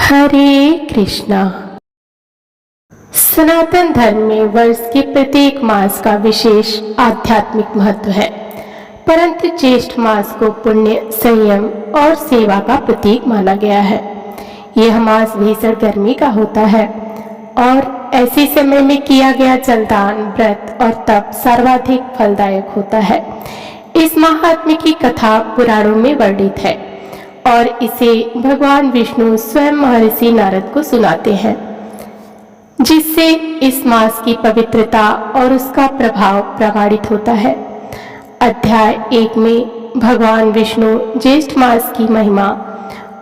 हरे कृष्णा। सनातन धर्म में वर्ष के प्रत्येक मास का विशेष आध्यात्मिक महत्व है, परंतु ज्येष्ठ मास को पुण्य, संयम और सेवा का प्रतीक माना गया है। यह मास भीषण गर्मी का होता है और ऐसे समय में किया गया जलदान, व्रत और तप सर्वाधिक फलदायक होता है। इस महात्म्य की कथा पुराणों में वर्णित है और इसे भगवान विष्णु स्वयं महर्षि नारद को सुनाते हैं, जिससे इस मास की पवित्रता और उसका प्रभाव प्रगाढ़ित होता है। अध्याय 1 में भगवान विष्णु ज्येष्ठ मास की महिमा,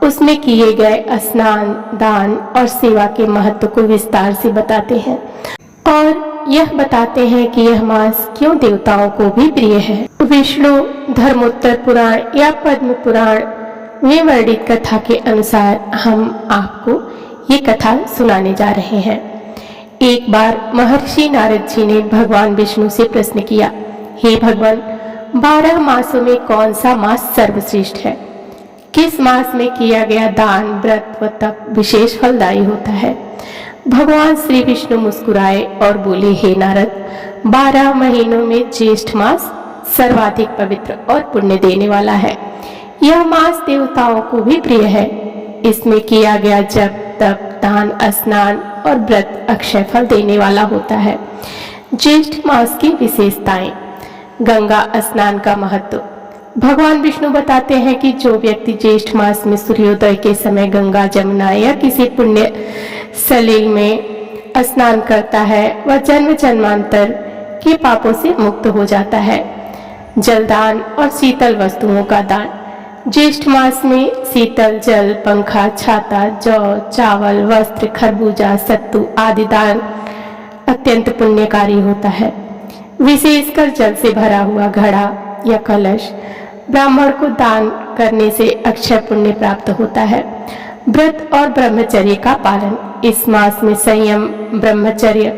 उसमें किए गए स्नान, दान और सेवा के महत्व को विस्तार से बताते हैं और यह बताते हैं कि यह मास क्यों देवताओं को भी प्रिय है। विष्णु धर्मोत्तर पुराण या पद्म पुराण में वर्णित कथा के अनुसार हम आपको ये कथा सुनाने जा रहे हैं। एक बार महर्षि नारद जी ने भगवान विष्णु से प्रश्न किया, हे भगवान, 12 मासों में कौन सा मास सर्वश्रेष्ठ है? किस मास में किया गया दान, व्रत व तप विशेष फलदायी होता है? भगवान श्री विष्णु मुस्कुराए और बोले, हे नारद, 12 महीनों में ज्येष्ठ मास सर्वाधिक पवित्र और पुण्य देने वाला है। यह मास देवताओं को भी प्रिय है। इसमें किया गया जप, तप, दान, स्नान और व्रत अक्षय फल देने वाला होता है। ज्येष्ठ मास की विशेषताएं। गंगा स्नान का महत्व। भगवान विष्णु बताते हैं कि जो व्यक्ति ज्येष्ठ मास में सूर्योदय के समय गंगा, जमुना या किसी पुण्य सलिल में स्नान करता है, वह जन्म जन्मांतर के पापों से मुक्त हो जाता है। जलदान और शीतल वस्तुओं का दान। ज्येष्ठ मास में शीतल जल, पंखा, छाता, जौ, चावल, वस्त्र, खरबूजा, सत्तू आदि दान अत्यंत पुण्यकारी होता है। विशेषकर जल से भरा हुआ घड़ा या कलश ब्राह्मण को दान करने से अक्षय पुण्य प्राप्त होता है। व्रत और ब्रह्मचर्य का पालन। इस मास में संयम, ब्रह्मचर्य,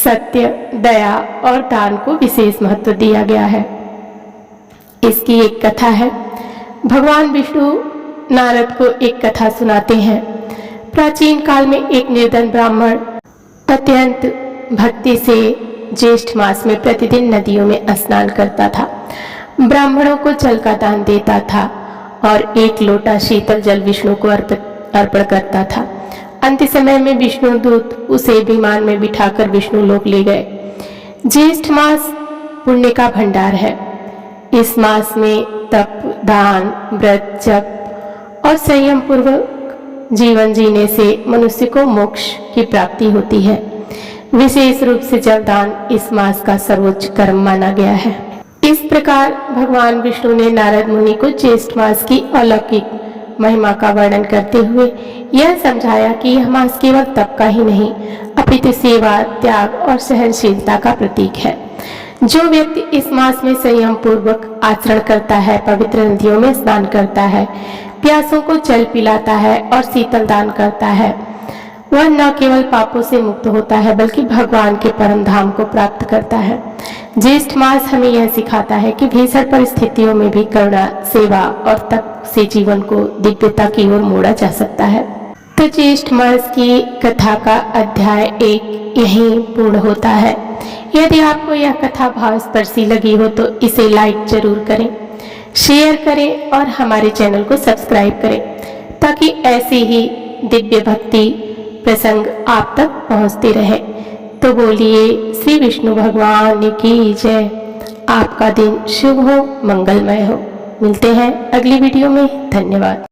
सत्य, दया और दान को विशेष महत्व दिया गया है। इसकी एक कथा है। भगवान विष्णु नारद को एक कथा सुनाते हैं। प्राचीन काल में एक निर्धन ब्राह्मण अत्यंत भक्ति से ज्येष्ठ मास में प्रतिदिन नदियों में स्नान करता था, ब्राह्मणों को जल का दान देता था और एक लोटा शीतल जल विष्णु को अर्पण करता था। अंत समय में विष्णु दूत उसे विमान में बिठाकर विष्णु लोक ले गए। ज्येष्ठ मास पुण्य का भंडार है। इस मास में तप, दान, व्रत, जप और संयम पूर्वक जीवन जीने से मनुष्य को मोक्ष की प्राप्ति होती है। विशेष रूप से जलदान इस मास का सर्वोच्च कर्म माना गया है। इस प्रकार भगवान विष्णु ने नारद मुनि को ज्येष्ठ मास की अलौकिक महिमा का वर्णन करते हुए यह समझाया कि यह मास केवल तप का ही नहीं, अपितु सेवा, त्याग और सहनशीलता का प्रतीक है। जो व्यक्ति इस मास में संयम पूर्वक आचरण करता है, पवित्र नदियों में स्नान करता है, प्यासों को जल पिलाता है और शीतल दान करता है, वह न केवल पापों से मुक्त होता है बल्कि भगवान के परम धाम को प्राप्त करता है। ज्येष्ठ मास हमें यह सिखाता है कि भीषण परिस्थितियों में भी करुणा, सेवा और तप से जीवन को दिव्यता की ओर मोड़ा जा सकता है। तो ज्येष्ठ मास की कथा का अध्याय 1 यहीं पूर्ण होता है। यदि आपको यह कथा भावस्पर्शी लगी हो तो इसे लाइक जरूर करें, शेयर करें और हमारे चैनल को सब्सक्राइब करें, ताकि ऐसे ही दिव्य भक्ति प्रसंग आप तक पहुंचते रहे। तो बोलिए श्री विष्णु भगवान की जय। आपका दिन शुभ हो, मंगलमय हो। मिलते हैं अगली वीडियो में। धन्यवाद।